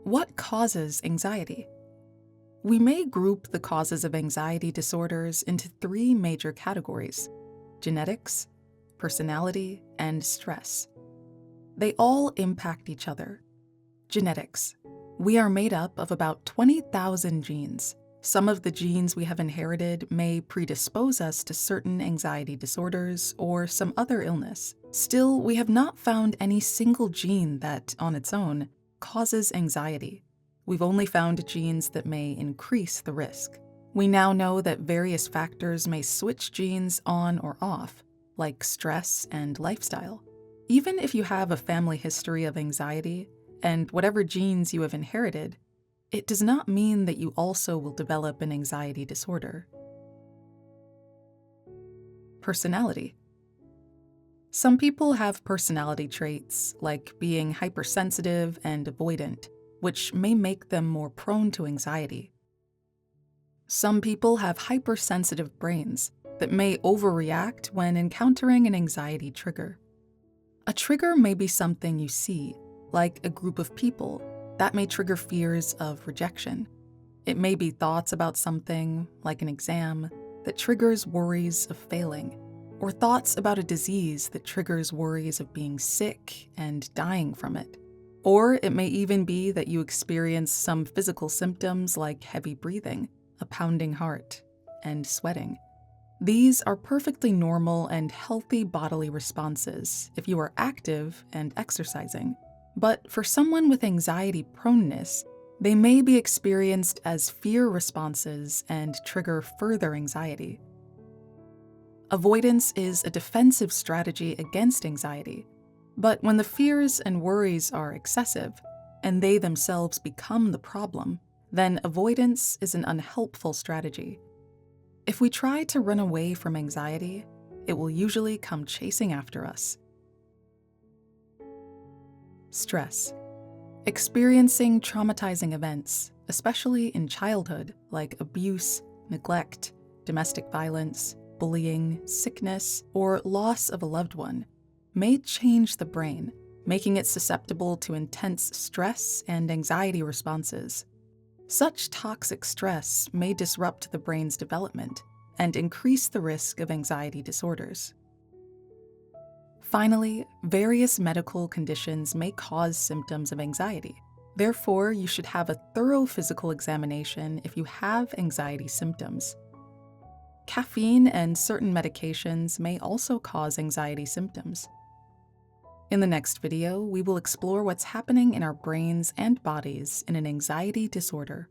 what causes anxiety? We may group the causes of anxiety disorders into three major categories: genetics, personality, and stress. They all impact each other. Genetics. We are made up of about 20,000 genes. Some of the genes we have inherited may predispose us to certain anxiety disorders or some other illness. Still, we have not found any single gene that, on its own, causes anxiety. We've only found genes that may increase the risk. We now know that various factors may switch genes on or off, like stress and lifestyle. Even if you have a family history of anxiety, and whatever genes you have inherited, it does not mean that you also will develop an anxiety disorder. Personality. Some people have personality traits like being hypersensitive and avoidant, which may make them more prone to anxiety. Some people have hypersensitive brains that may overreact when encountering an anxiety trigger. A trigger may be something you see, like a group of people, that may trigger fears of rejection. It may be thoughts about something, like an exam, that triggers worries of failing, or thoughts about a disease that triggers worries of being sick and dying from it. Or it may even be that you experience some physical symptoms like heavy breathing, a pounding heart, and sweating. These are perfectly normal and healthy bodily responses if you are active and exercising. But for someone with anxiety proneness, they may be experienced as fear responses and trigger further anxiety. Avoidance is a defensive strategy against anxiety, but when the fears and worries are excessive, and they themselves become the problem, then avoidance is an unhelpful strategy. If we try to run away from anxiety, it will usually come chasing after us. Stress. Experiencing traumatizing events, especially in childhood, like abuse, neglect, domestic violence, bullying, sickness, or loss of a loved one, may change the brain, making it susceptible to intense stress and anxiety responses. Such toxic stress may disrupt the brain's development and increase the risk of anxiety disorders. Finally, various medical conditions may cause symptoms of anxiety. Therefore, you should have a thorough physical examination if you have anxiety symptoms. Caffeine and certain medications may also cause anxiety symptoms. In the next video, we will explore what's happening in our brains and bodies in an anxiety disorder.